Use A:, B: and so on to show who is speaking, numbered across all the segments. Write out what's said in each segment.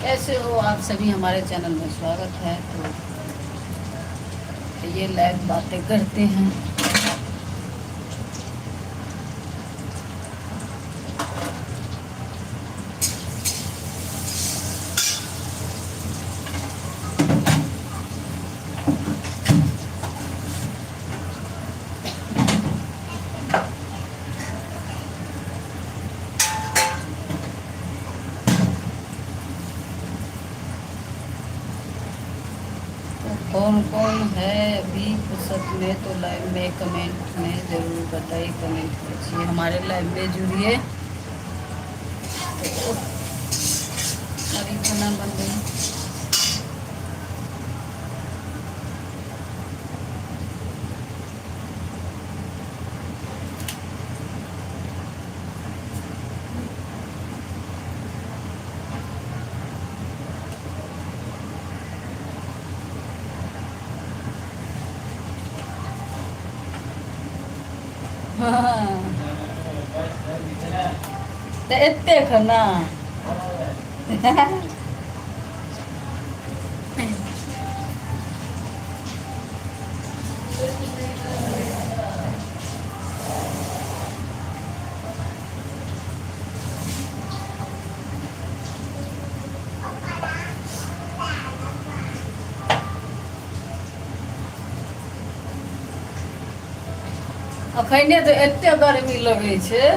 A: कैसे हो आप सभी? हमारे चैनल में स्वागत है। तो ये लाइव बातें करते हैं। तो कौन कौन है अभी फुर्सत में? तो लाइव में कमेंट में ज़रूर बताइए, कमेंट कीजिए, हमारे लाइव में जुड़िए। तो हरी खाना बन गई। हाँ, तो एते खाना अखने तो एते गर्मी लगे छै।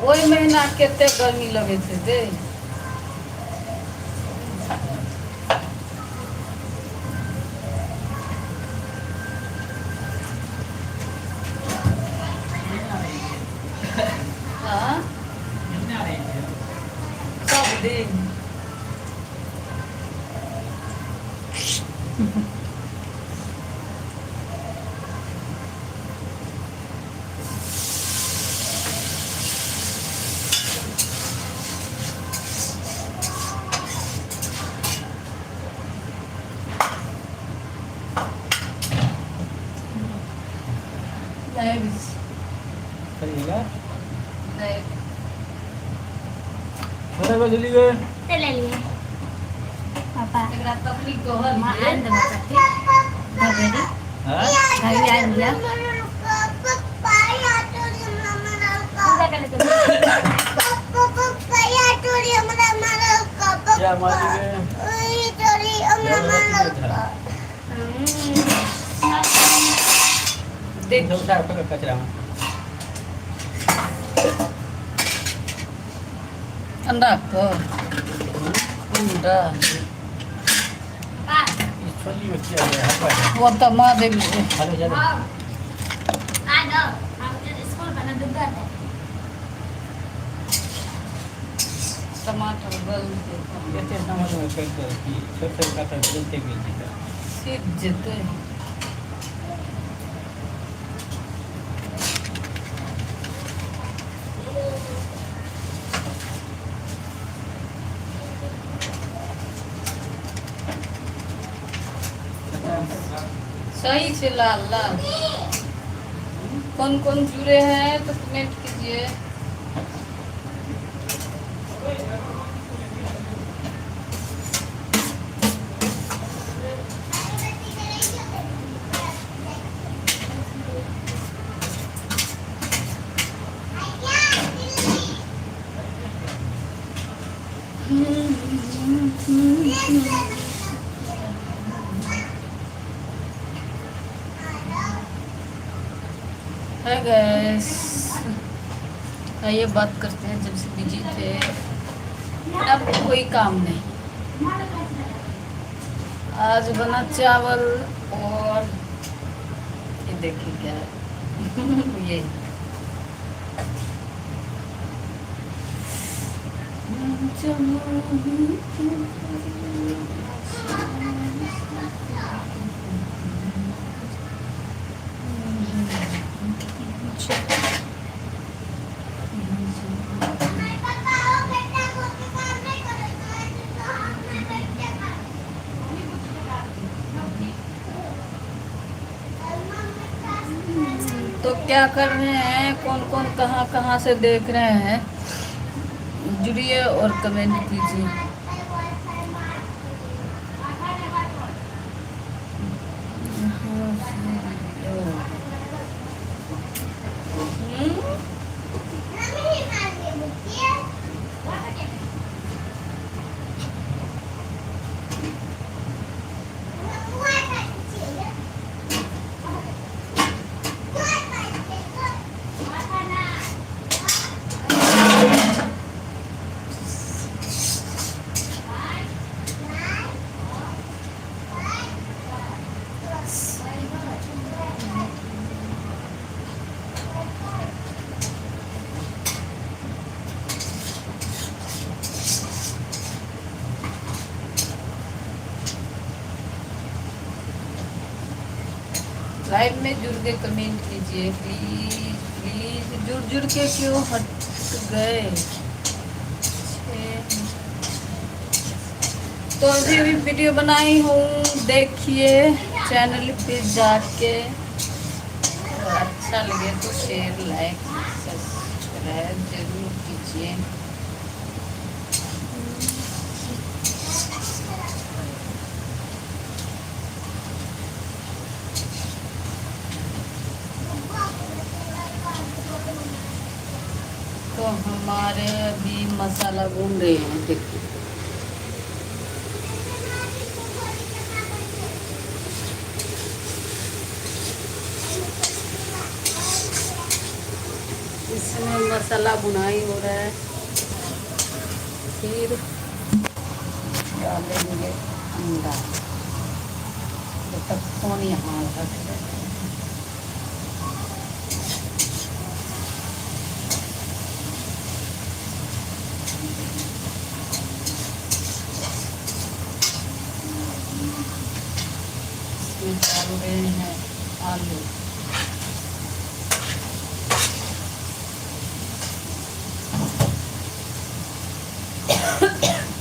A: ओहि महीना कते गर्मी लगे छै दे। हाँ, सब दिन नहीं
B: करिएगा।
A: नहीं।
B: अरे बजली गए
C: ले लिए पापा
A: एकरा तकलीफ तो हल
C: मां
A: है।
C: आन दे बच्चा ठीक
B: हाँ
C: भाई आन दिया
B: क्या मारी गए
A: देख
B: उठा उठा कचरा में
A: अंडा को अंडा
B: इस छोली में किया गया है
A: वो तो माँ देवी है।
B: हेलो ज्यादा
C: आ दो हम स्कूल बना दूंगा
A: टमाटर गल
B: जैसे समझ में कैसे कि छोटे का तो चलते गए
A: सीख जेते। सही से लाल लाल। कौन कौन जुड़े हैं तो कमेंट कीजिए। है गैस, आइए बात करते हैं। जब से बिजी थे अब कोई काम नहीं। आज बना चावल और ये देखिए क्या है ये तो क्या कर रहे हैं, कौन कौन कहाँ कहाँ से देख रहे हैं, जुड़िए और कमेंट कीजिए। लाइव में जुड़ के कमेंट कीजिए प्लीज प्लीज। जुड़ जुड़ के क्यों हट गए? तो अभी भी वीडियो बनाई हूँ, देखिए चैनल पे जाके। और अच्छा लगे तो शेयर लाइक सब्सक्राइब जरूर कीजिए। तो हमारे अभी मसाला भून रहे हैं, देखिए। इसमें मसाला भुनाई हो रहा है, फिर डालेंगे अंडा। जब तक फोन यहाँ रख देते हैं। इसमें डाल रहे हैं आलू।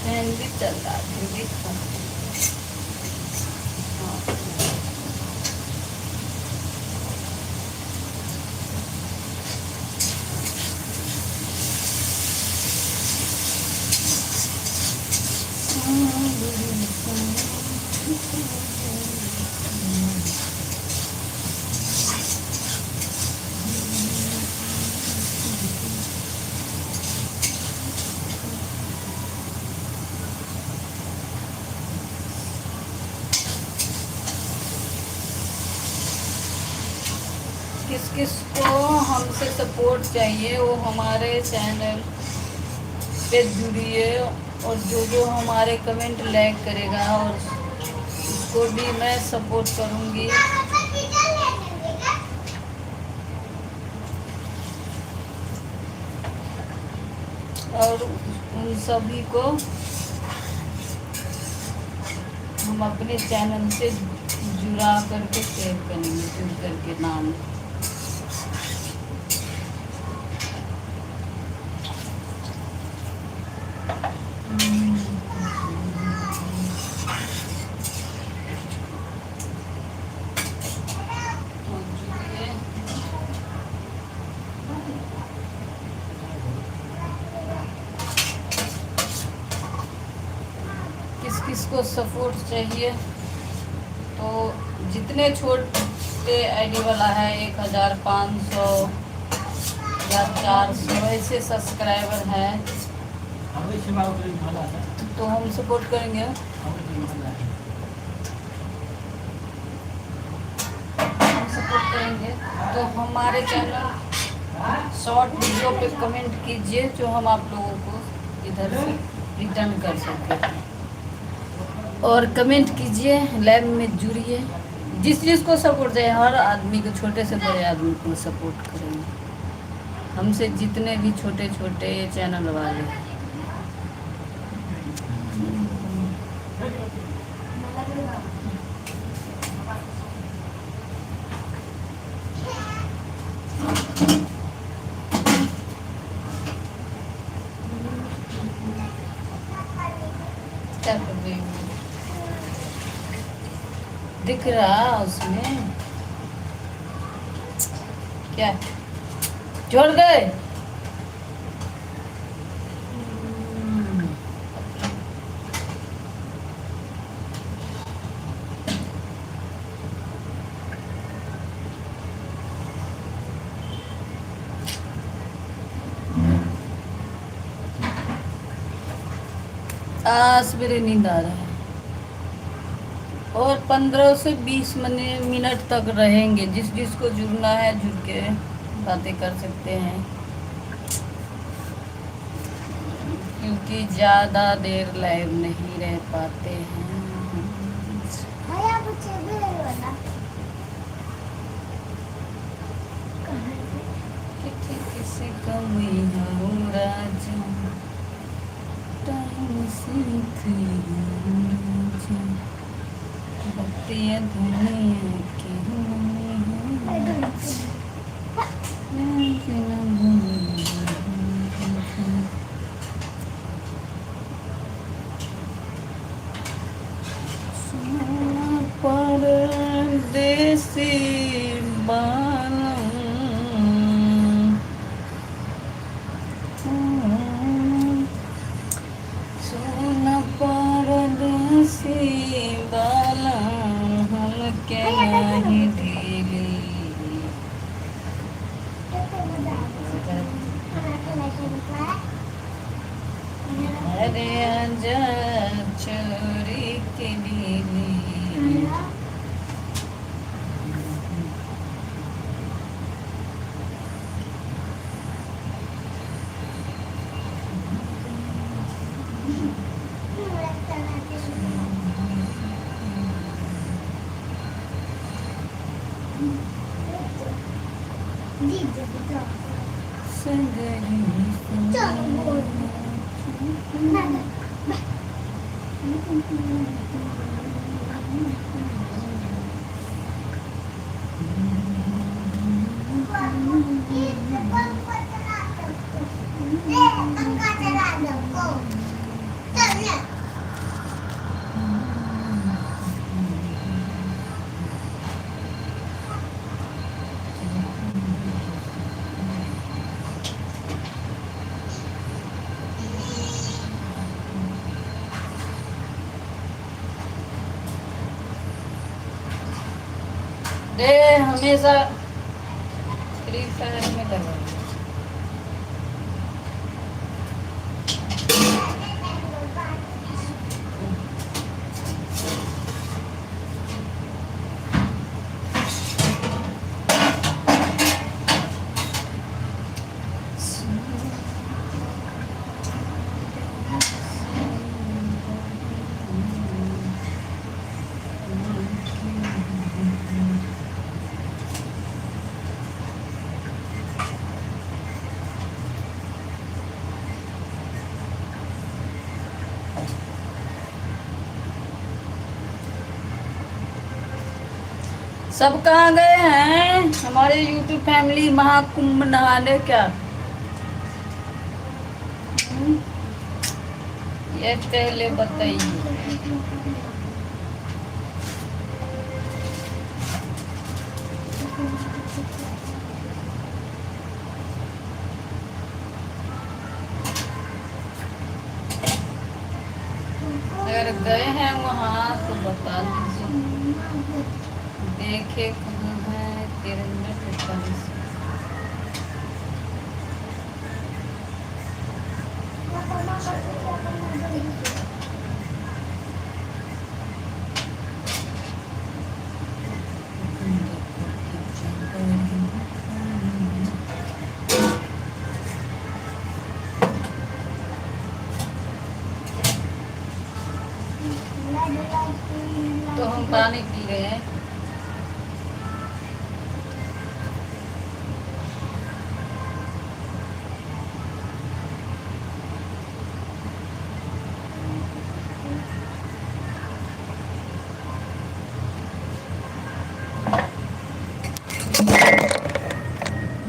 A: फैन भी चल रहा है, फिर भी किस किस को हमसे सपोर्ट चाहिए वो हमारे चैनल पे जुड़िए। और जो जो हमारे कमेंट लाइक करेगा और उसको भी मैं सपोर्ट करूँगी। और उन सभी को हम अपने चैनल से जुड़ा करके शेयर करेंगे, जुड़ करके नाम। किस किस को सपोर्ट चाहिए तो जितने छोटे आईडी वाला है 1500 या 400 ऐसे सब्सक्राइबर हैं तो हम सपोर्ट करेंगे। हम सपोर्ट करेंगे तो हमारे चैनल शॉर्ट वीडियो पे कमेंट कीजिए जो हम आप लोगों को इधर से रिटर्न कर सकें। और कमेंट कीजिए, लाइव में जुड़िए। जिस चीज़ को सपोर्ट चाहिए हर आदमी को, छोटे से बड़े आदमी को सपोर्ट करेंगे। हमसे जितने भी छोटे छोटे चैनल वाले क्या कर रही हूँ, दिख रहा उसमें क्या जोड़ गए। आज मेरे नींद आ रहा है। और 15 से 20 मिनट तक रहेंगे। जिस जिसको जुड़ना है जुड़ के बातें कर सकते हैं, क्योंकि ज़्यादा देर लाइव नहीं रह पाते हैं। किसी कमी हो राजा टाइम सीख बतिया दुनिया की परदेसी बालम सोना परदेसी बालम हमके नहीं ढीली अरे आजा छोरी के ढीली दे हमेशा फ्री फायर में लगा सब कहाँ गए हैं हमारे YouTube फैमिली महाकुंभ नहाने क्या ये पहले बताइए अगर गए हैं वहाँ तो बता दीजिए देखे कहाँ है 13 मिनट 41 तो हम पानी पी रहे हैं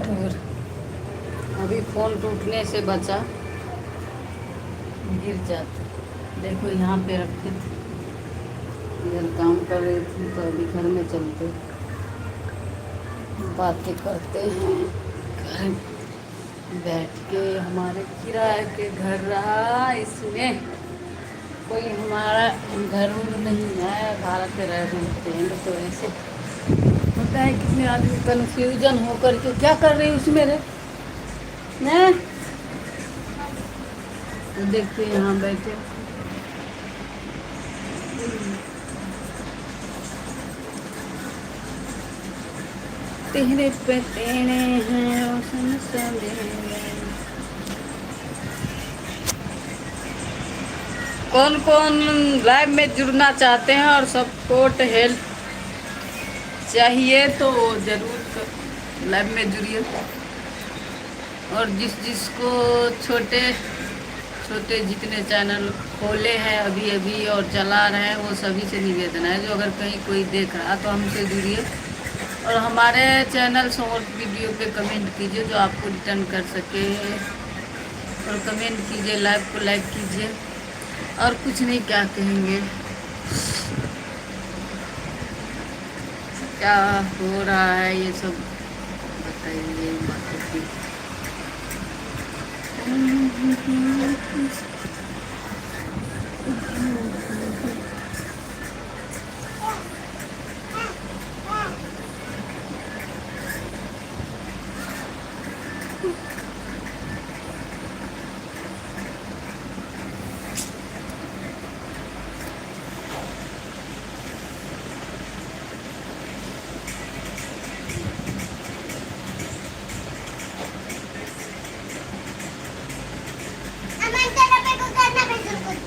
A: और अभी फोन टूटने से बचा गिर जाता देखो यहाँ पे रखे थे इधर काम कर रही थी तो अभी घर में चलते बातें करते हैं घर बैठ के हमारे किराए के घर रहा इसमें कोई हमारा घर उर नहीं है भाड़ा पे रह रहे हैं तो ऐसे होता है कितने आदमी कन्फ्यूजन होकर के क्या कर रही उसमें रे हैं तो देखते यहाँ बैठे तेरे पे तेरे हैं उसमें सवेरे कौन कौन लाइव में जुड़ना चाहते हैं और सपोर्ट हेल्प चाहिए तो ज़रूर लाइव में जुड़िए और जिसको छोटे छोटे जितने चैनल खोले हैं अभी अभी और चला रहे हैं वो सभी से निवेदन है जो अगर कहीं कोई देख रहा तो हमसे जुड़िए और हमारे चैनल शॉर्ट वीडियो पे कमेंट कीजिए जो आपको रिटर्न कर सके, और कमेंट कीजिए, लाइव को लाइक कीजिए, और कुछ नहीं, क्या कहेंगे। क्या हो रहा है ये सब बताइए बातों की।
C: अमन तेरे पे को करना बिल्कुल कुछ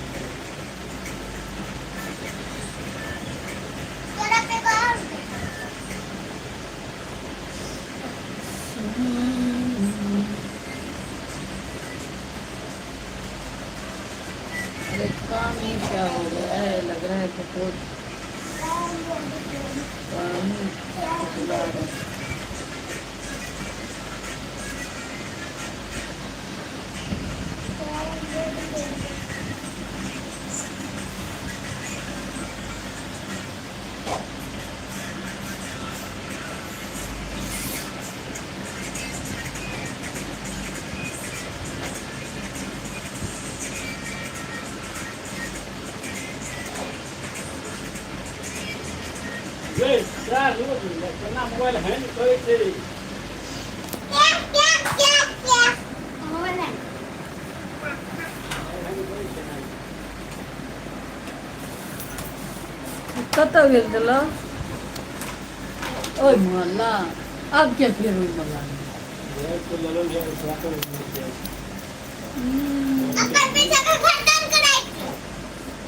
C: तेरा पे को
A: अरे काम ही क्या हो गया है, लग रहा है कि बहुत काम ही चला रहा है।
B: ये क्या लोग कितना मोबाइल हैंग करे थे।
C: क्या मोबाइल है
A: कतऽ गेल छलो? ओइ मोहल्ला आब क्या फेर ओइ मोहल्ला में?
B: ये तो ललन है स्वागत है।
C: अपन पीछे का खत्म कराई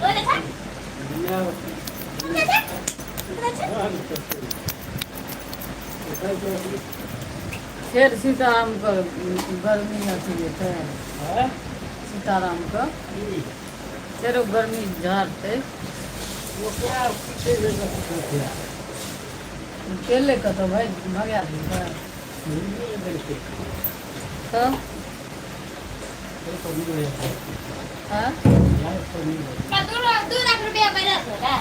C: वो देखा
B: दुनिया
C: देखा
A: फिर सीताराम का गर्मी अथी है,
B: है
A: सीताराम का फिर वो गर्मी झाड़ते
B: वो क्या पीछे जगह क्या
A: केले का तो भाई भगा दूंगा
B: नहीं देखते
A: तो
B: ये तो नहीं है
A: हाँ
B: यार तो नहीं है।
C: का 2 लाख रुपया पहले था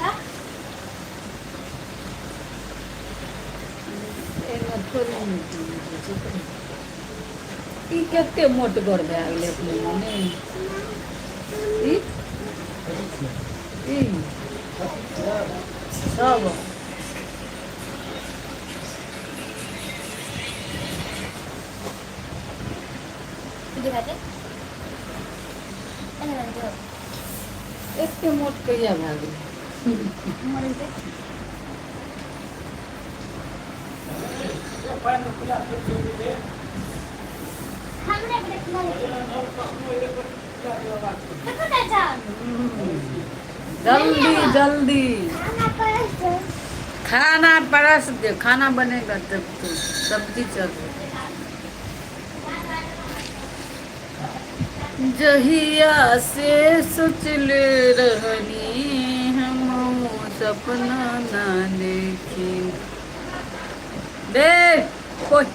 C: हां
A: एगो थोड़ी ई कते मोट गड़ भए गेलै अपने मने ई ई सब
C: दिखाते अरे जो
A: एते मोट कहिया भए गेलै?
C: मोबाइल पे हमने देखना देखो ना जा
A: जल्दी जल्दी
C: खाना पर
A: खाना परस दे, खाना बनेगा तब तो सब्जी चल। जहिया से सोचले रहनी हम सपना ना देखी दे कोई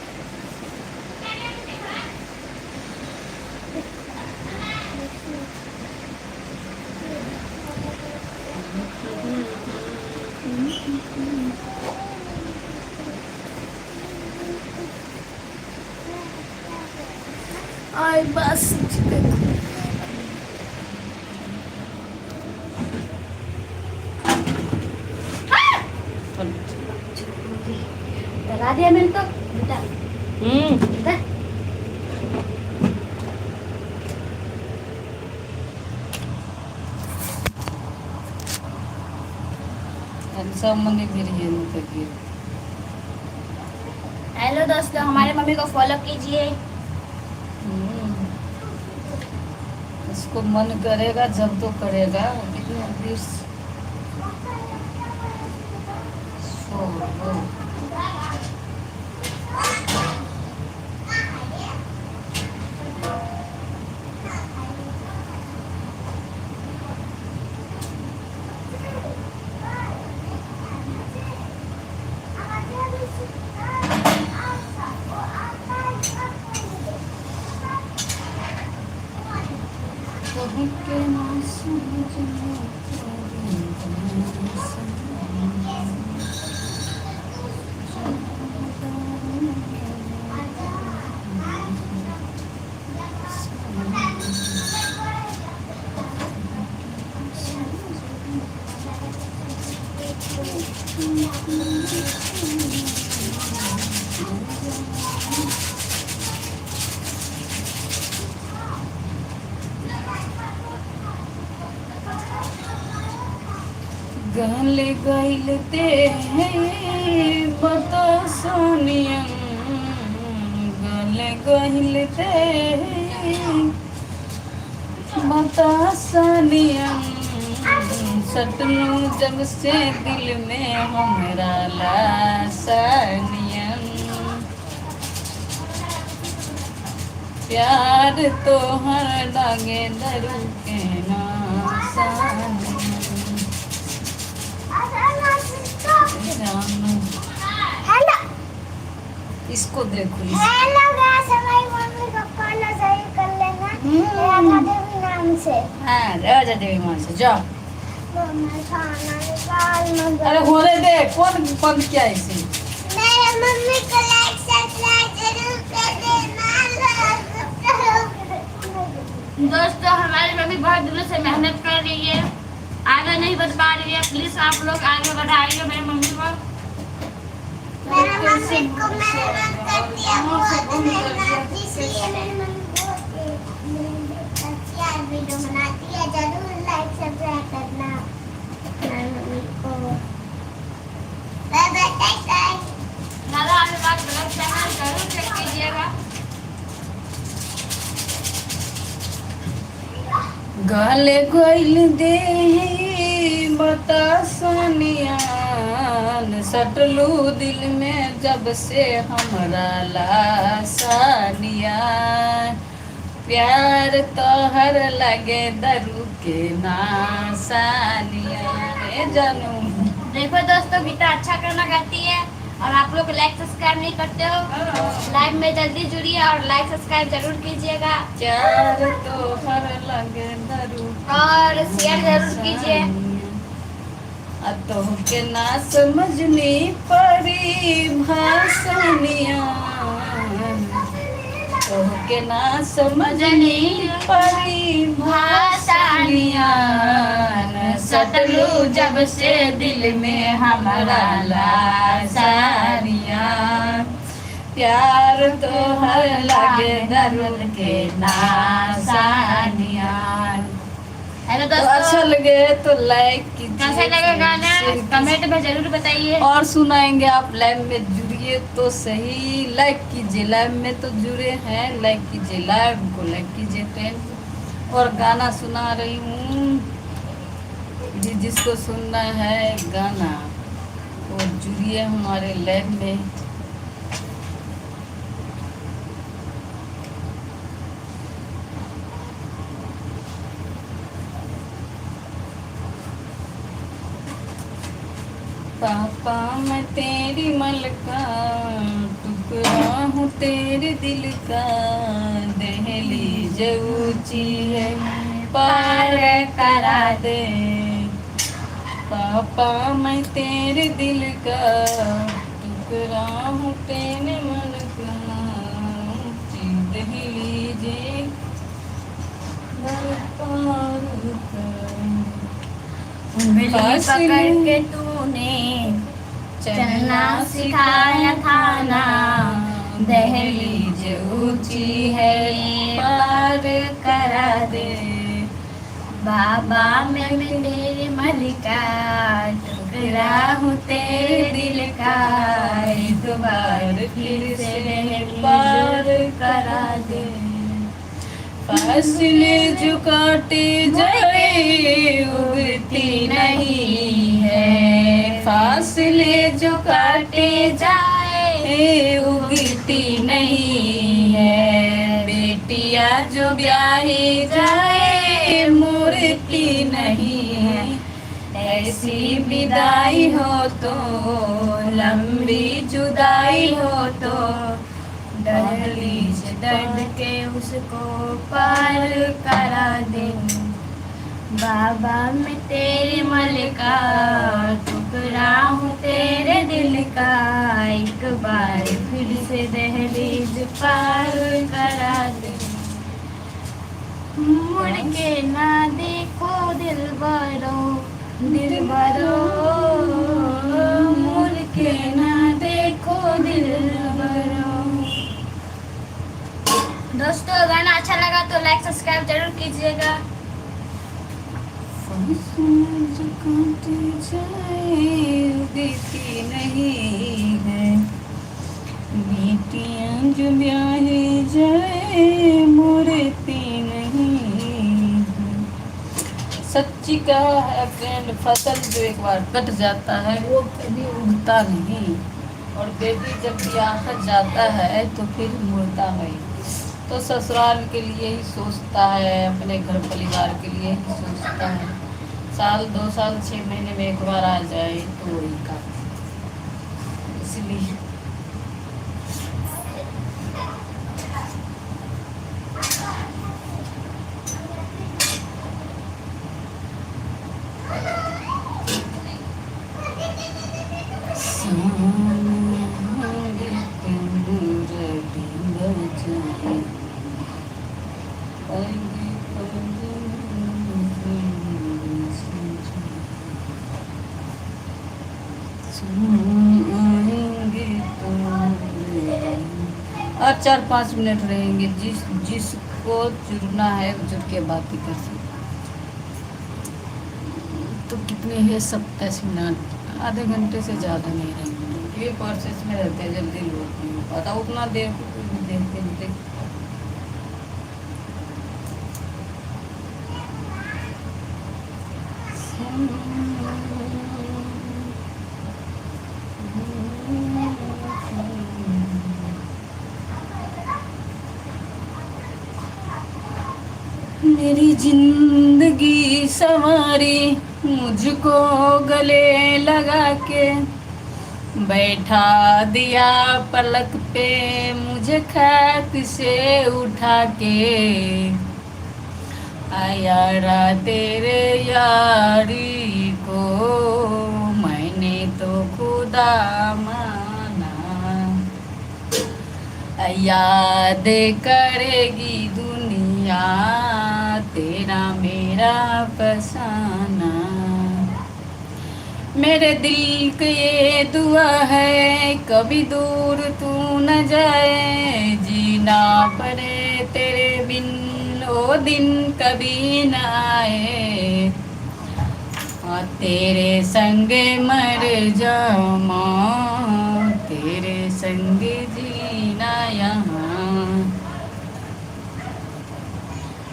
A: आई बस
C: लगा दिया मैंने तो बेटा बेटा
A: सब मनी गिरी तो गिर।
C: हेलो दोस्तों हमारे मम्मी को फॉलो कीजिए
A: उसको मन करेगा जब तो करेगा। गले गैलते बता सोनियम गले गैलते बता सोनियम सटलू जब से दिल में हमरा लासानियम प्यार तो हर लागे दरू के नासानियम
C: हेलो
A: इसको देखो
C: हेलो गाइस, हमारी मम्मी को खाना सही कर लेना राधा देवी नाम से।
A: हाँ राजा देवी माँ से जाओ।
C: मम्मी खाना निकाल मगर
A: अरे होने दे कौन बंद किया इसे।
C: मेरे मम्मी को लाइक सब्सक्राइब जरूर कर देना। दोस्तों हमारी मम्मी बहुत दिनों से मेहनत कर रही है, आगे नहीं बढ़ पा रही है। प्लीज आप लोग आगे बढ़ाइए मेरी मम्मी को। मेरा मम्मी को मेहनत करती है, बहुत मेहनत, इसलिए मेरी मम्मी बहुत अच्छी वीडियो बनाती है। जरूर लाइक सब्सक्राइब करना मेरी मम्मी को। Bye bye, tata. दादा आज बात ब्लॉग चैनल जरूर चेक कीजिएगा।
A: गले गैल दे बता सोनियान सटलू दिल में जब से हमरा लासानिया प्यार तो हर लगे दरू के नासानिया रे जानू।
C: देखो दोस्तों, गीता अच्छा करना गाती है और आप लोग लाइक सब्सक्राइब नहीं करते हो। लाइव में जल्दी जुड़िए और लाइक सब्सक्राइब जरूर कीजिएगा
A: प्यार तो हर लगे दरू
C: और शेयर जरूर कीजिए।
A: तो के ना समझनी पड़ी भाषनिया तो के ना समझनी पड़ी भाषनिया सटलू जब से दिल में हमारा लासानिया प्यार तो हर लगे दर्द के नासानिया।
C: हेलो
A: तो
C: दोस्तों,
A: अच्छा लगे तो लाइक कीजिए,
C: कैसा लगा गाना कमेंट में जरूर बताइए।
A: और सुनाएंगे। आप लाइव में जुड़िए तो सही, लाइक कीजिए। लाइव में तो जुड़े हैं, लाइक कीजिए, लाइव को लाइक कीजिए फ्रेंड। और गाना सुना रही हूँ, जिसको सुनना है गाना वो जुड़िए हमारे लाइव में। पापा मैं तेरी मलका टुकड़ा हूँ तेरे दिल का दहलीज ऊंची है पार करा दे। पापा मैं तेरे दिल का टुकड़ा हूँ तेरे मन का दहलीज पार
C: पकड़ के तूने चलना सिखाया था ना,
A: दहलीज ऊंची है पार करा दे।
C: बाबा मैं तेरे मलिका टुकड़ा हूँ तेरे दिल का,
A: एक बार फिर से पार करा दे। फासले जो काटे जाए उगती नहीं है, फासले जो काटे जाए उगती नहीं है। बेटिया जो ब्याही जाए मुड़ती नहीं है। ऐसी विदाई हो तो लंबी जुदाई हो तो दहलीज दर्द के उसको पार करा दे।
C: बाबा मैं तेरे मलिका, टुकड़ा हूँ तेरे दिल का, एक बार फिर से दहलीज पार करा दे। मुड़ के ना देखो दिल बरो, दिल बरो, मुड़ के ना देखो दिल बरो। दोस्तों गाना अच्छा लगा तो लाइक सब्सक्राइब जरूर कीजिएगा।
A: जो काटे जाए देती नहीं है, बेटियां जो ब्याहे जाए मुड़ती नहीं है। सच्ची का है फ्रेंड, फसल जो एक बार कट जाता है वो कभी उगता नहीं, और बेबी जब ब्याह जाता है तो फिर मुड़ता नहीं। तो ससुराल के लिए ही सोचता है, अपने घर परिवार के लिए ही सोचता है। साल 2 साल 6 महीने में एक बार आ जाए तो वही का, इसलिए और 4-5 मिनट रहेंगे, जिसको जुड़ना है जुड़ के बातें कर सकते। तो कितने हैं 27 मिनट, आधे घंटे से ज़्यादा नहीं रहेंगे। ये प्रोसेस में रहते हैं, जल्दी लोग नहीं हो पाता उतना देर को देखते देखते। मेरी जिंदगी संवारी, मुझको गले लगा के बैठा दिया पलक पे, मुझे खाक से उठा के। आयारा तेरे यारी को मैंने तो खुदा माना, याद करेगी दुनिया तेरा मेरा फसाना। मेरे दिल की ये दुआ है कभी दूर तू न जाए, जीना पड़े तेरे बिन वो दिन कभी न आए, और तेरे संग मर जाऊँ तेरे संग जीना यहाँ।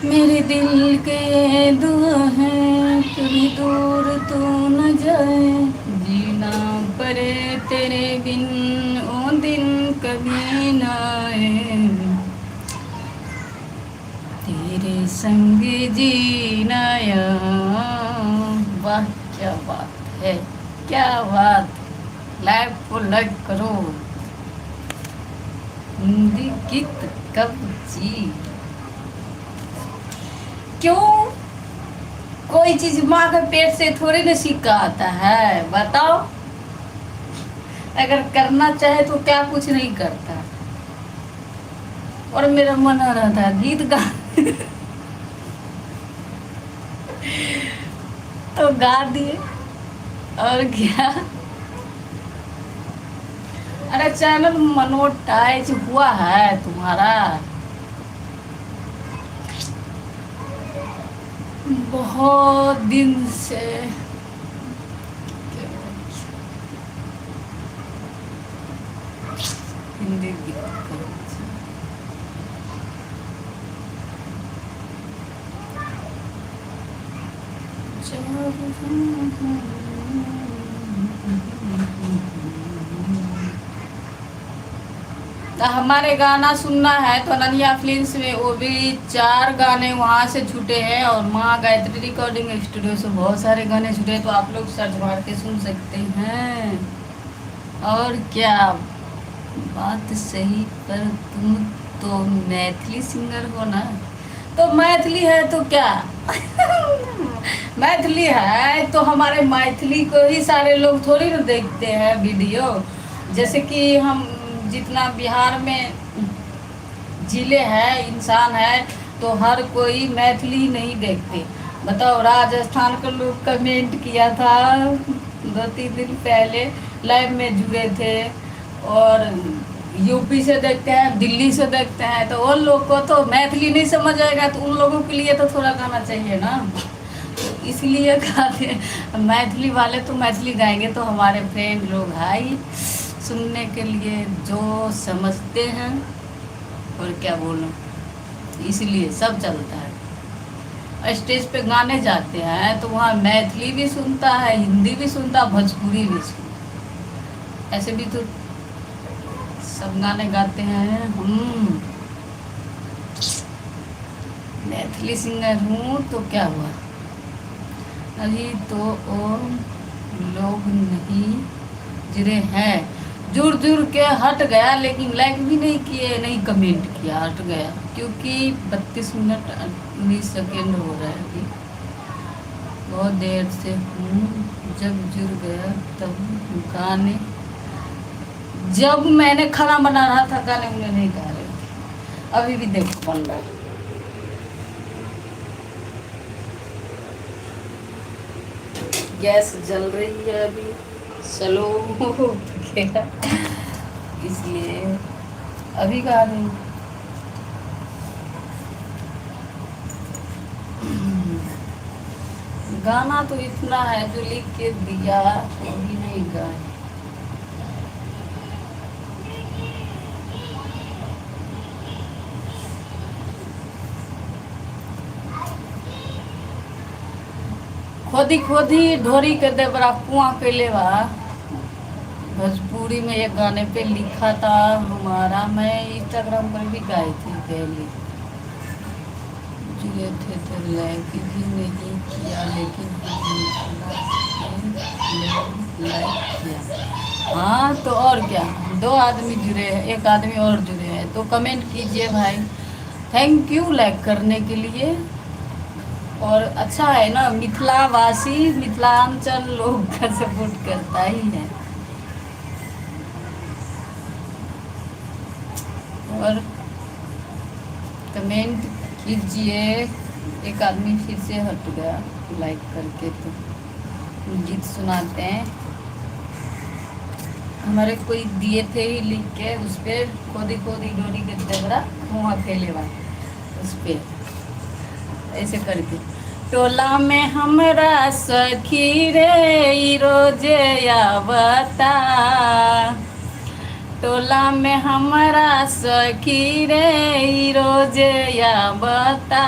A: मेरे दिल के दुआ है कभी दूर तू न जाए, जीना पड़े तेरे बिन वो दिन कभी न आए, तेरे संग जीना यहाँ। वाह क्या बात है, क्या बात। लाइव को लाइक करो। हिंदी गीत कब जी, क्यों कोई चीज माँ के पेट से थोड़ी ना सीखा आता है, बताओ। अगर करना चाहे तो क्या कुछ नहीं करता। और मेरा मन आ रहा था गीत गा तो गा दिए, और क्या। अरे चैनल मोनेटाइज हुआ है तुम्हारा, बहुत दिन से। हिंदी गीत तो हमारे गाना सुनना है तो अनन्या फिल्म्स में वो भी 4 गाने वहाँ से छूटे हैं, और माँ गायत्री रिकॉर्डिंग स्टूडियो से बहुत सारे गाने छूटे हैं, तो आप लोग सर्च मार के सुन सकते हैं। और क्या बात सही, पर तुम तो मैथिली सिंगर हो ना, तो मैथिली है तो क्या मैथिली है तो हमारे मैथिली को ही सारे लोग थोड़ी ना देखते हैं वीडियो। जैसे कि हम जितना बिहार में जिले हैं इंसान है तो हर कोई मैथिली नहीं देखते। बताओ, राजस्थान के लोग कमेंट किया था 2-3 दिन पहले, लाइव में जुड़े थे, और यूपी से देखते हैं, दिल्ली से देखते हैं, तो उन लोग को तो मैथिली नहीं समझ आएगा, तो उन लोगों के लिए तो थोड़ा गाना चाहिए ना। तो इसलिए गाते, मैथिली वाले तो मैथिली गाएंगे, तो हमारे फ्रेंड लोग हाई सुनने के लिए जो समझते हैं, और क्या बोलूं, इसलिए सब चलता है। स्टेज पे गाने जाते हैं तो वहाँ मैथिली भी सुनता है, हिंदी भी सुनता, भोजपुरी भी सुनता, ऐसे भी तो सब गाने गाते हैं। हम मैथिली सिंगर हूँ तो क्या हुआ, अभी तो लोग नहीं जुड़े हैं, जुड़ के हट गया, लेकिन लाइक भी नहीं किए, नहीं कमेंट किया, हट गया, क्योंकि 32 मिनट 19 सेकेंड हो रहा है अभी, बहुत देर से हूँ। जब जुड़ गया तब गाने, जब मैंने खाना बना रहा था गाने उन्हें नहीं गा रहे थे, अभी भी देखो बन रहा है। गैस जल रही है अभी, चलो इसलिए अभी गा रही हूँ। गाना तो इतना है जो लिख के दिया वो भी नहीं गाए। खोदी खोदी ढोरी के दे बड़ा कुआं के लेवा, भोजपुरी में एक गाने पे लिखा था हमारा, मैं इंस्टाग्राम पर भी गाई थी पहले, जुए थे तो लाइक भी नहीं किया, लेकिन लाइक किया। हाँ तो और क्या, 2 आदमी जुड़े हैं, 1 आदमी और जुड़े हैं, तो कमेंट कीजिए भाई, थैंक यू लाइक करने के लिए। और अच्छा है ना, मिथिलावासी मिथिलांचल लोग का सपोर्ट करता ही है। और कमेंट कीजिए। एक आदमी फिर से हट गया लाइक करके, तो गीत सुनाते हैं, हमारे कोई दिए थे ही लिख के, उस पर खोदी खोदी डोरी के दबरा कुआं फैलेवा, उस पर ऐसे करके। टोला में हमरा सखी रे रोजे आवता, टोला में हमरा सखी रे रोजे आवता,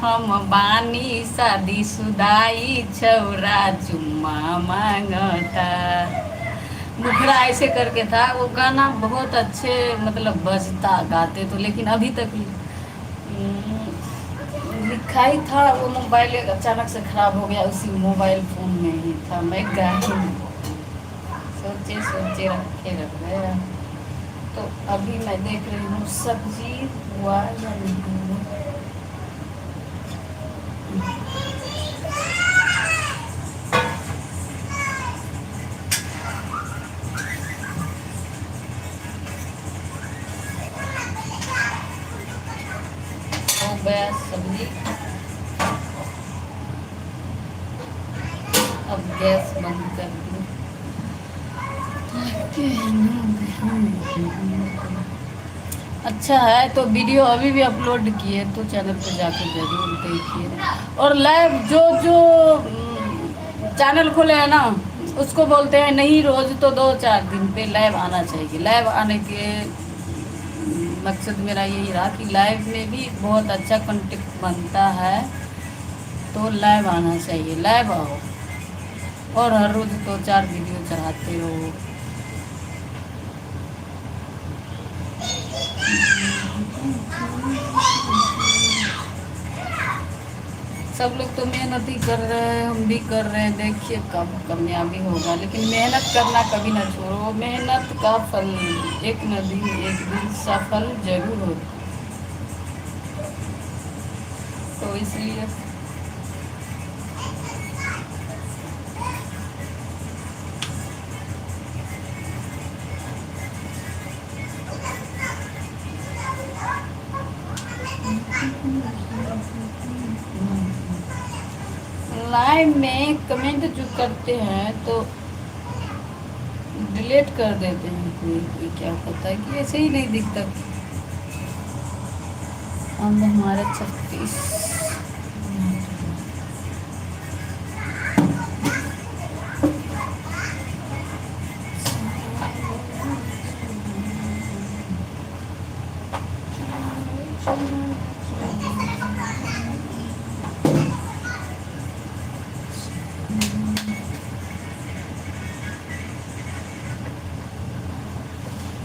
A: हम बानी शादी सुदाई छौरा चुम्मा मांगता। मुखड़ा ऐसे करके था, वो गाना बहुत अच्छे मतलब बजता गाते तो, लेकिन अभी तक लिखा ही था, वो मोबाइल अचानक से खराब हो गया, उसी मोबाइल फ़ोन में ही था, मैं गाई सोचे सोचे रख गया। तो अभी मैं देख रही हूँ सब्जी हुआ या नहीं हुआ। हो गया सब्जी, अब गैस बंद कर दूँ। अच्छा है तो वीडियो अभी भी अपलोड किए तो चैनल पे जाकर जरूर देखिए। और लाइव जो चैनल खोले हैं ना, उसको बोलते हैं नहीं रोज तो 2-4 दिन पे लाइव आना चाहिए। लाइव आने के मकसद मेरा यही रहा कि लाइव में भी बहुत अच्छा कंटेंट बनता है, तो लाइव आना चाहिए, लाइव आओ और हर रोज 2-4 वीडियो चढ़ाते हो। सब लोग तो मेहनत ही कर रहे हैं, हम भी कर रहे हैं, देखिए कब कामयाबी होगा, लेकिन मेहनत करना कभी ना छोड़ो, मेहनत का फल एक न दिन सफल जरूर होगा। तो इसलिए लाइव में कमेंट जो करते हैं तो डिलीट कर देते हैं, कोई क्या पता है कि ऐसे ही नहीं दिखता। अब हमारा 36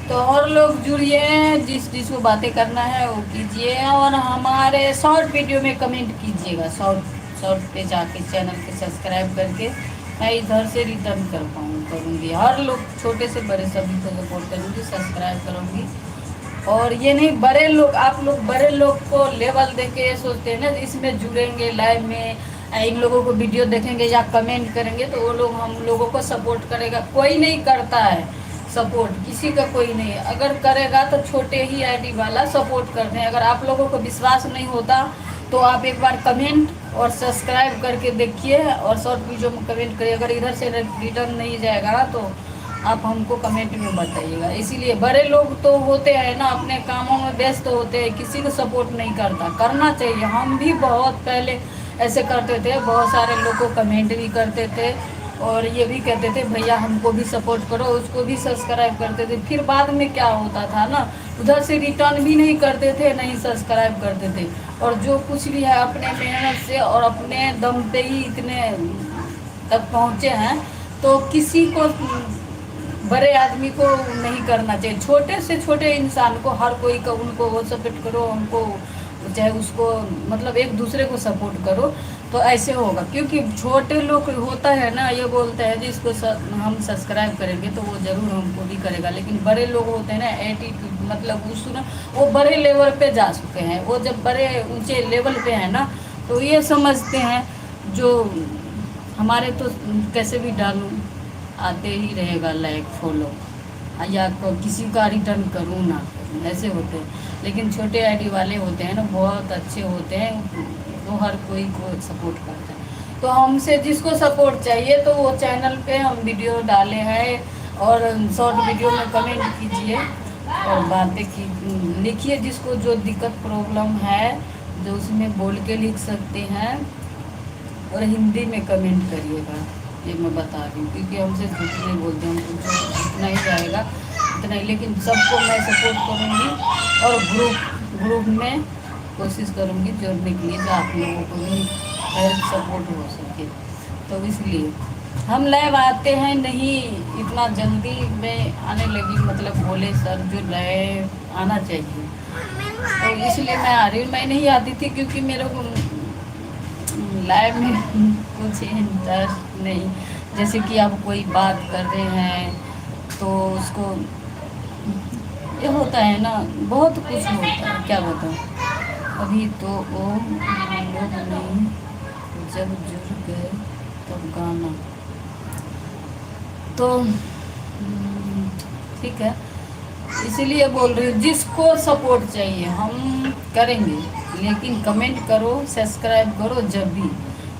A: तो और लोग जुड़िए, जिसको बातें करना है वो कीजिए, और हमारे शॉर्ट वीडियो में कमेंट कीजिएगा। शॉर्ट पे जाके चैनल के सब्सक्राइब करके मैं इधर से रिटर्न करूँगी। हर लोग छोटे से बड़े सभी को सपोर्ट करूँगी, सब्सक्राइब करूँगी। और ये नहीं, बड़े लोग, आप लोग बड़े लोग को लेवल दे के सोचते हैं ना इसमें जुड़ेंगे, लाइव में इन लोगों को वीडियो देखेंगे या कमेंट करेंगे तो वो लोग हम लोगों को सपोर्ट करेगा। कोई नहीं करता है सपोर्ट, किसी का कोई नहीं। अगर करेगा तो छोटे ही आईडी वाला सपोर्ट करते हैं। अगर आप लोगों को विश्वास नहीं होता तो आप एक बार कमेंट और सब्सक्राइब करके देखिए और शॉर्ट वीडियो में कमेंट करिए। अगर इधर से रिटर्न नहीं जाएगा ना तो आप हमको कमेंट में बताइएगा। इसीलिए बड़े लोग तो होते हैं ना, अपने कामों में व्यस्त होते हैं, किसी को सपोर्ट नहीं करता। करना चाहिए। हम भी बहुत पहले ऐसे करते थे, बहुत सारे लोग को कमेंट भी करते थे और ये भी कहते थे भैया हमको भी सपोर्ट करो, उसको भी सब्सक्राइब करते थे। फिर बाद में क्या होता था ना, उधर से रिटर्न भी नहीं करते थे, नहीं सब्सक्राइब करते थे। और जो कुछ भी है अपने मेहनत से और अपने दम पे ही इतने तक पहुँचे हैं, तो किसी को, बड़े आदमी को नहीं करना चाहिए। छोटे से छोटे इंसान को, हर कोई को उनको वो सपोर्ट करो, उनको चाहे उसको मतलब एक दूसरे को सपोर्ट करो तो ऐसे होगा। क्योंकि छोटे लोग होता है ना, ये बोलते हैं जिसको हम सब्सक्राइब करेंगे तो वो ज़रूर हमको भी करेगा। लेकिन बड़े लोग होते हैं ना, एटीट्यूड मतलब उसको, वो बड़े लेवल पे जा चुके हैं। वो जब बड़े ऊंचे लेवल पे हैं ना तो ये समझते हैं जो हमारे तो कैसे भी डालूं आते ही रहेगा, लाइक फॉलो या किसी का रिटर्न करूँ ना, ऐसे होते हैं। लेकिन छोटे आईडी वाले होते हैं ना, बहुत अच्छे होते हैं, तो हर कोई को सपोर्ट करते हैं। तो हमसे जिसको सपोर्ट चाहिए तो वो चैनल पे हम वीडियो डाले हैं और शॉर्ट वीडियो में कमेंट कीजिए और बातें की लिखिए। जिसको जो दिक्कत प्रॉब्लम है जो उसमें बोल के लिख सकते हैं और हिंदी में कमेंट करिएगा, ये मैं बता रही हूँ। क्योंकि हमसे झूठ नहीं बोलते, हमको जो जितना ही जाएगा उतना ही। लेकिन सबको मैं सपोर्ट करूँगी और ग्रुप में कोशिश करूँगी जोड़ने के लिए, जो आप लोगों को भी हेल्प सपोर्ट हो सके। तो इसलिए हम लाइव आते हैं नहीं, इतना जल्दी में आने लगी, मतलब बोले सर जो लाइव आना चाहिए, तो इसलिए मैं आ रही हूँ। मैं नहीं आती थी क्योंकि मेरे को लाइव में कुछ इंटरेस्ट नहीं। जैसे कि आप कोई बात कर रहे हैं तो उसको ये होता है ना, बहुत कुछ होता है, क्या बताऊँ। अभी तो वो लोग नहीं, जब जुड़ गए तब गाना, तो ठीक है, इसीलिए बोल रही हूँ। जिसको सपोर्ट चाहिए हम करेंगे, लेकिन कमेंट करो, सब्सक्राइब करो जब भी।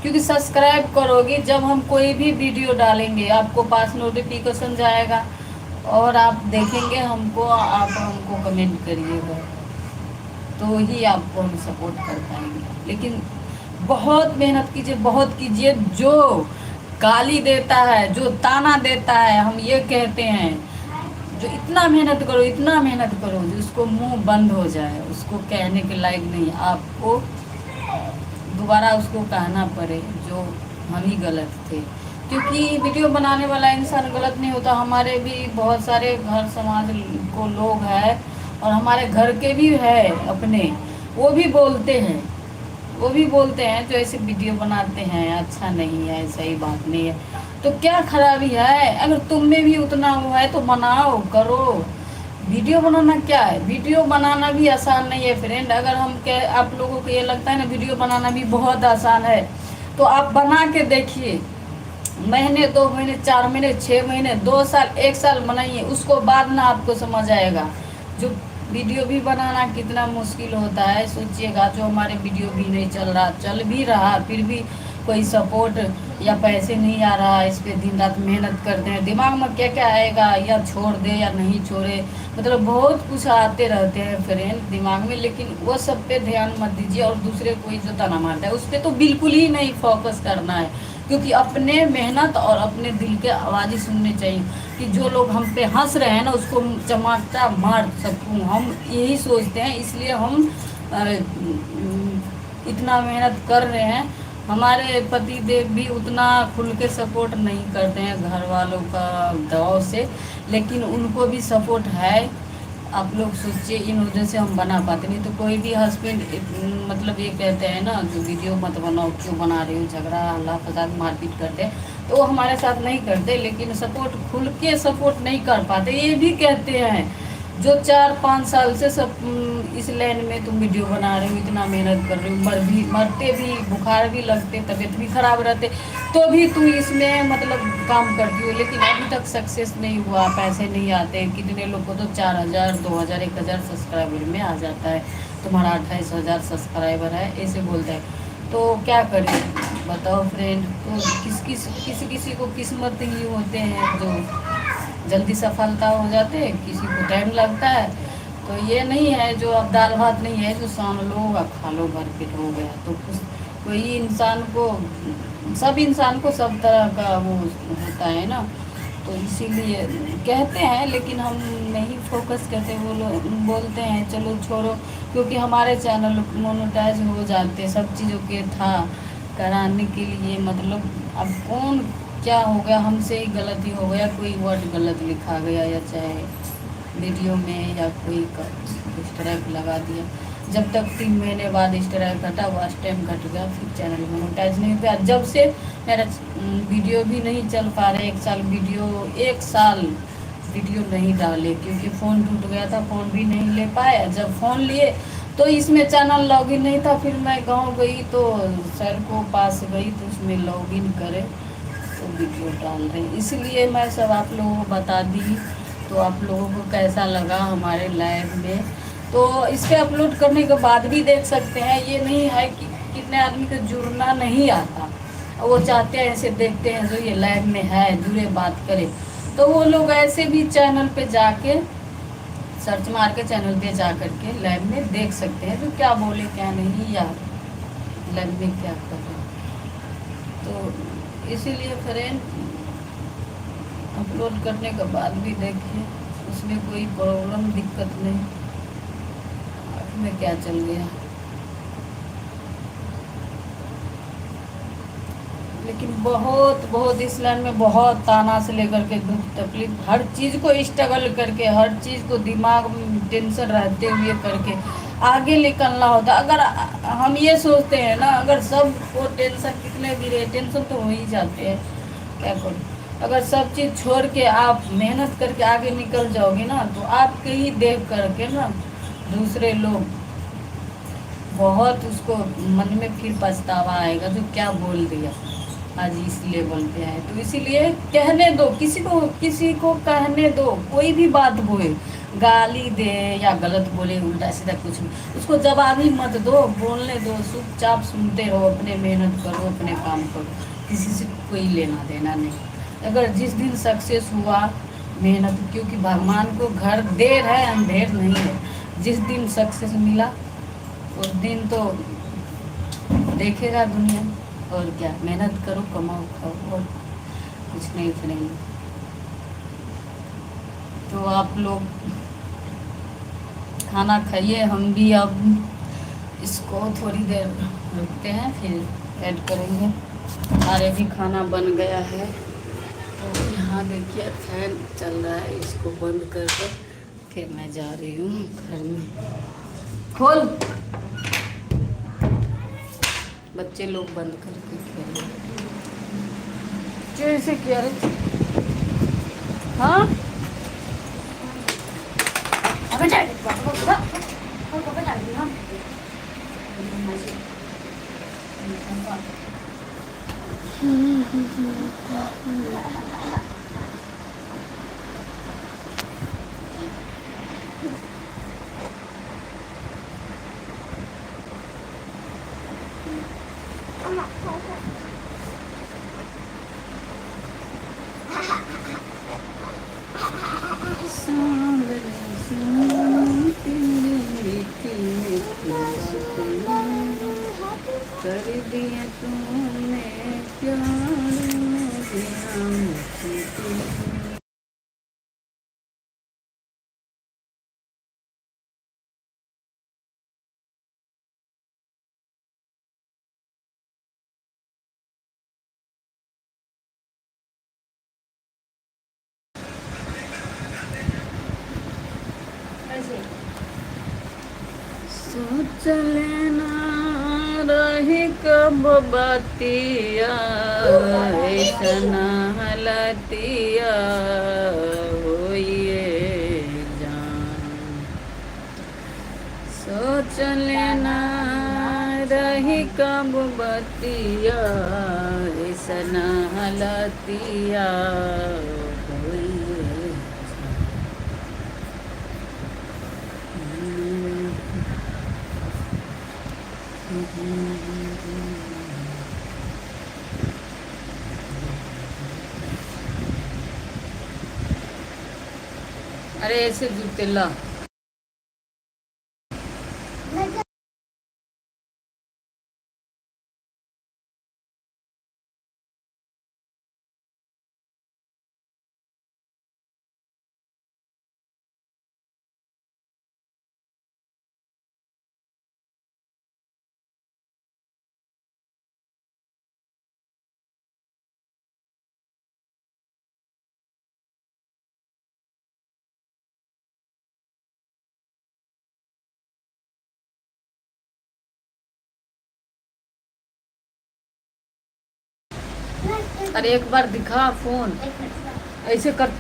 A: क्योंकि सब्सक्राइब करोगे जब हम कोई भी वीडियो डालेंगे आपको पास नोटिफिकेशन जाएगा और आप देखेंगे हमको, आप हमको कमेंट करिएगा तो ही आपको हम सपोर्ट कर पाएंगे। लेकिन बहुत मेहनत कीजिए, बहुत कीजिए। जो गाली देता है, जो ताना देता है, हम ये कहते हैं जो इतना मेहनत करो, इतना मेहनत करो, जिसको मुंह बंद हो जाए, उसको कहने के लायक नहीं। आपको दोबारा उसको कहना पड़े जो हम ही गलत थे। क्योंकि वीडियो बनाने वाला इंसान गलत नहीं होता। हमारे भी बहुत सारे घर समाज को लोग हैं और हमारे घर के भी है अपने, वो भी बोलते हैं, जो ऐसे वीडियो बनाते हैं अच्छा नहीं है, सही बात नहीं है। तो क्या खराबी है? अगर तुम में भी उतना हुआ है तो बनाओ, करो। वीडियो बनाना क्या है? वीडियो बनाना भी आसान नहीं है फ्रेंड। अगर आप लोगों को ये लगता है ना वीडियो बनाना भी बहुत आसान है, तो आप बना के देखिए। महीने, 2 महीने, 4 महीने, 6 महीने, 2 साल, 1 साल बनाइए, उसको बाद ना आपको समझ आएगा जो वीडियो भी बनाना कितना मुश्किल होता है। सोचिएगा, जो हमारे वीडियो भी नहीं चल रहा, चल भी रहा, फिर भी कोई सपोर्ट या पैसे नहीं आ रहा है, इस पे दिन रात मेहनत करते हैं, दिमाग में क्या क्या आएगा, या छोड़ दे या नहीं छोड़े, मतलब बहुत कुछ आते रहते हैं फ्रेंड दिमाग में। लेकिन वो सब पे ध्यान मत दीजिए, और दूसरे कोई जो ताना मारता है उस पर तो बिल्कुल ही नहीं फोकस करना है, क्योंकि अपने मेहनत और अपने दिल के आवाज़ ही सुनने चाहिए। कि जो लोग हम पे हंस रहे हैं ना, उसको चमाटा मार सकूं, हम यही सोचते हैं, इसलिए हम इतना मेहनत कर रहे हैं। हमारे पति देव भी उतना खुल के सपोर्ट नहीं करते हैं घर वालों का दबाव से, लेकिन उनको भी सपोर्ट है। आप लोग सोचिए, इन वजह से हम बना पाते, नहीं तो कोई भी हस्बैंड मतलब ये कहते हैं ना, जो वीडियो मत बनाओ, क्यों बना रहे हो, झगड़ा हल्ला फसाद मारपीट करते हैं, तो वो हमारे साथ नहीं करते, लेकिन सपोर्ट खुल के सपोर्ट नहीं कर पाते। ये भी कहते हैं जो 4-5 साल से सब इस लाइन में तुम वीडियो बना रहे हो, इतना मेहनत कर रहे हो, मरते भी, बुखार भी लगते, तबीयत भी खराब रहते, तो भी तुम इसमें मतलब काम करती हो, लेकिन अभी तक सक्सेस नहीं हुआ, पैसे नहीं आते। कितने लोग को तो 4000, 2000, 1000 सब्सक्राइबर में आ जाता है, तुम्हारा 28,000 सब्सक्राइबर है, ऐसे बोलते हैं। तो क्या करें बताओ फ्रेंड। तो किसी को किस्मत ही होते हैं जो जल्दी सफलता हो जाते हैं, किसी को टाइम लगता है। तो ये नहीं है जो अब दाल भात नहीं है जो सान लो और खा लो भर पेट हो गया। तो कोई इंसान को, सब इंसान को सब तरह का वो होता है ना, तो इसीलिए कहते हैं, लेकिन हम नहीं फोकस करते। वो लोग बोलते हैं चलो छोड़ो, क्योंकि हमारे चैनल मोनेटाइज हो जाते, सब चीज़ों के था कराने के लिए, मतलब अब कौन क्या हो गया, हमसे ही गलती हो गया, कोई वर्ड गलत लिखा गया, या चाहे वीडियो में या कोई स्ट्राइक लगा दिया। जब तक 3 महीने बाद स्ट्राइक हटा, वो टाइम घट गया, फिर चैनल मोनेटाइज नहीं हुआ। जब से मेरा वीडियो भी नहीं चल पा रहे, 1 साल वीडियो नहीं डाले, क्योंकि फ़ोन टूट गया था, फ़ोन भी नहीं ले पाए। जब फ़ोन लिए तो इसमें चैनल लॉगिन नहीं था, फिर मैं गाँव गई तो सर को पास गई तो उसमें लॉगिन करे तो वीडियो डाल रहे हैं। इसलिए मैं सब आप लोगों को बता दी। तो आप लोगों को कैसा लगा हमारे लाइव में, तो इस पर अपलोड करने के बाद भी देख सकते हैं। ये नहीं है कि कितने आदमी को जुड़ना नहीं आता, वो चाहते हैं ऐसे देखते हैं जो ये लाइव में है जुड़े बात करें, तो वो लोग ऐसे भी चैनल पे जाके सर्च मार के चैनल पे जा कर के लाइव में देख सकते हैं तो क्या बोले क्या नहीं, या लाइव में क्या कर रहे। तो इसीलिए फ्रेंड अपलोड करने के बाद भी देखिए, उसमें कोई प्रॉब्लम दिक्कत नहीं। आँख में क्या चल गया, लेकिन बहुत इस लाइन में बहुत ताना से लेकर के दुख तकलीफ, हर चीज़ को स्ट्रगल करके, हर चीज़ को दिमाग में टेंशन रहते हुए करके आगे निकलना होता। अगर हम ये सोचते हैं ना, अगर सब को टेंशन कितने भी रहे, टेंशन तो हो ही जाते हैं, क्या करूँ। अगर सब चीज़ छोड़ के आप मेहनत करके आगे निकल जाओगे ना, तो आपके ही देख करके ना दूसरे लोग बहुत उसको मन में फिर पछतावा आएगा, जो क्या बोल दिया आज इस लेवल पे है। तो इसीलिए कहने दो, किसी को कहने दो, कोई भी बात बोले, गाली दे या गलत बोले, उल्टा सीधा कुछ भी, उसको जवाब ही मत दो, बोलने दो, चुपचाप सुनते रहो, अपने मेहनत करो, अपने काम करो, किसी से कोई लेना देना नहीं। अगर जिस दिन सक्सेस हुआ मेहनत, क्योंकि भगवान को घर देर है अंधेर नहीं है, जिस दिन सक्सेस मिला उस दिन तो देखेगा दुनिया। और क्या, मेहनत करो, कमाओ, खाओ, और कुछ नहीं करेंगे। तो आप लोग खाना खाइए, हम भी अब इसको थोड़ी देर रुकते हैं, फिर ऐड करेंगे। हमारे भी खाना बन गया है। तो यहाँ देखिए फैन चल रहा है, इसको बंद करके फिर मैं जा रही हूँ घर में। खोल, बच्चे लोग बंद करके खेल रहे कैसे क्या रहे। हाँ अबे जा
C: I'm not
A: तेरी मीठी मीठी बातें कर दिया तूने प्यार दिया मुझको।
C: ऐसे
A: सोच लेना रही कब बतिया ऐसा हलतिया होइए जान। सोच लेना रही कब बतिया ऐसा हलतिया होइए अरे ऐसे जूते ला। अरे एक बार दिखा फोन
C: एक मिनट
A: ऐसे कर।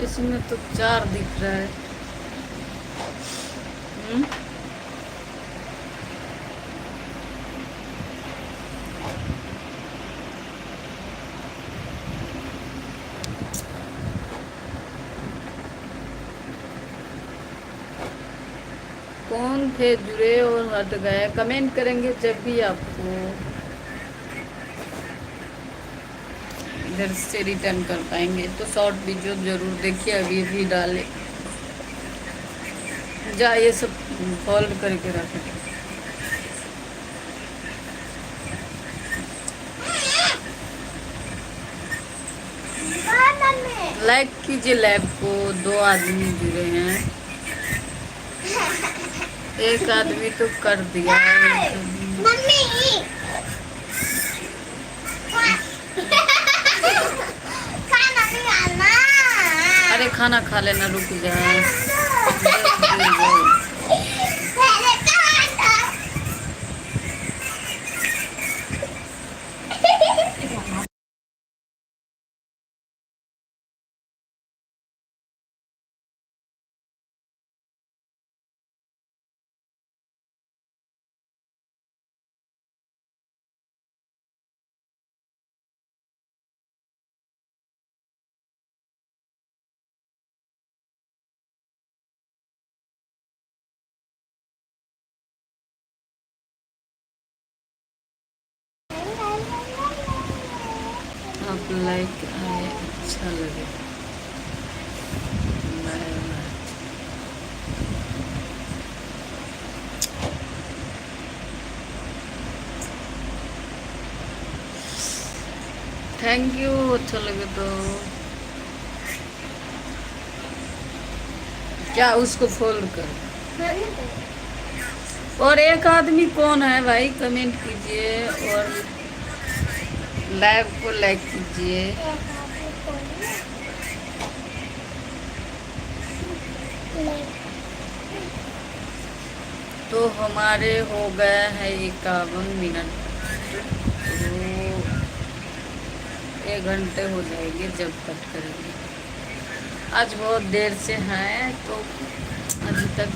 A: इसमें तो 4 दिख रहा है। कौन थे जुड़े और हट गए? कमेंट करेंगे जब भी आपको इधर से रिटर्न कर पाएंगे तो शॉर्ट वीडियो जरूर देखिए। अभी भी डाले जा ये सब फोल्ड करके रखें। लाइक कीजिए लाइव को। 2 आदमी जुड़े हैं, एक आदमी तो कर दिया।
C: मम्मी खाना नहीं आना।
A: अरे खाना खा लेना, रुक जा।
C: पहले खाना।
A: आप लाइक आए अच्छा लगे। Bye bye. Thank you. अच्छा लगे तो क्या उसको फोल्ड कर। और एक आदमी कौन है भाई? कमेंट कीजिए और लाइव को लाइक कीजिए। तो हमारे हो गया है 51 मिनट, तो 1 घंटे हो जाएंगे जब कट करेंगे। आज बहुत देर से हैं तो अभी तक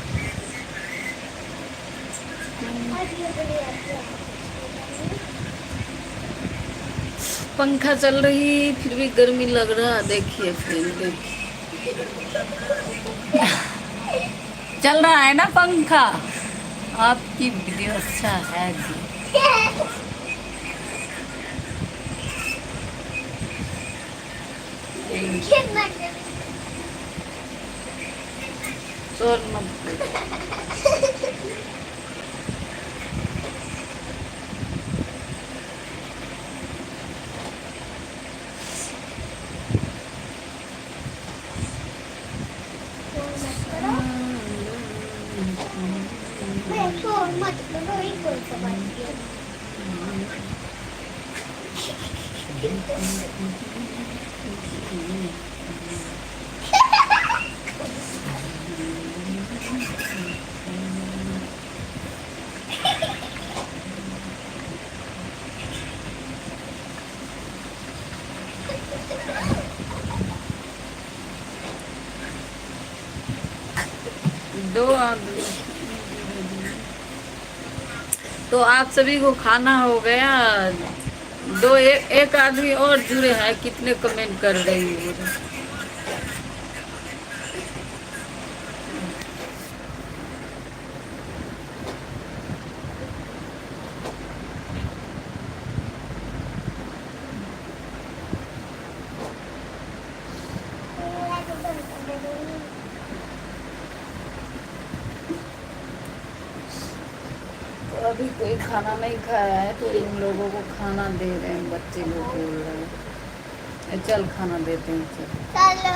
A: पंखा चल रही फिर भी गर्मी लग रहा। देखिए फिर देखिए चल रहा है ना पंखा। आपकी वीडियो अच्छा है जी। शोर मत करो। दो आदमी तो आप सभी को खाना हो गया। एक आदमी और जुड़े हैं, कितने कमेंट कर रही है। तो अभी कोई खाना नहीं खाया है तो इन लोगों को खाना दे रहे हैं। बच्चे लोग बोल रहे हैं चल खाना देते हैं चल।
D: चलो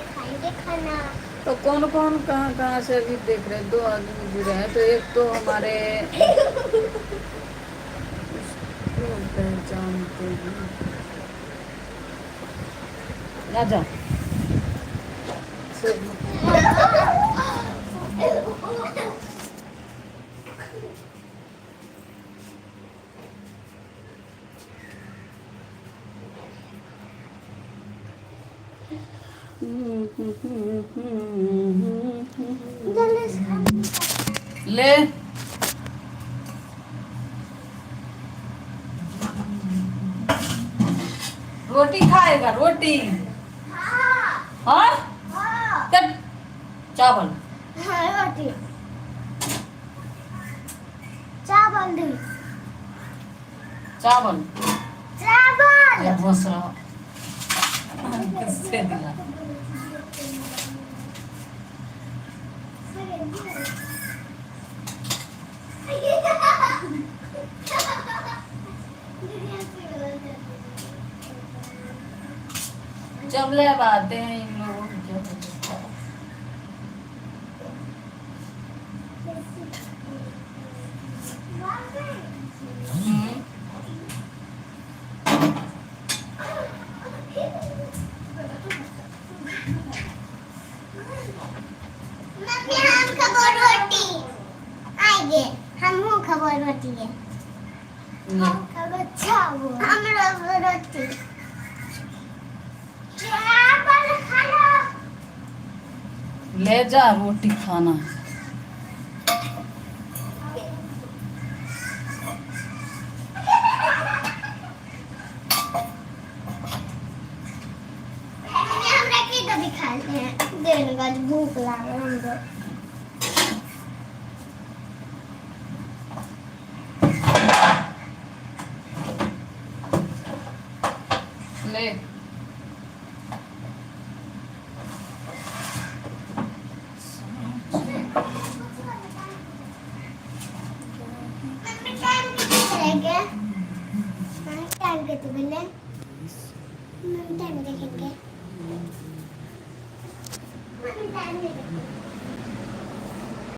D: खाएंगे खाना।
A: तो कौन कौन कहाँ से अभी देख रहे हैं। 2 आदमी जुड़े हैं तो एक तो हमारे पहचानते हैं। राजा ले रोटी खाएगा रोटी। हाँ तब चावल
D: रोटी चावल दी
A: चावल
D: चावल
A: या दूसरा किससे दिला। जब ले आते हैं इन लोगों को
D: हम खबर रोटी आएंगे। हम खबर रोटी है। हम खबर चावल। हम रोटी चावल खाना।
A: ले जा रोटी खाना।
D: हमरा की तो दिखाते हैं देर बाद भूख लागल हमको।
A: ले
D: मम्मी टाइम कितने करेंगे? टाइम कितने बोले? मम्मी टाइम देखेंगे। मम्मी टाइम देखेंगे।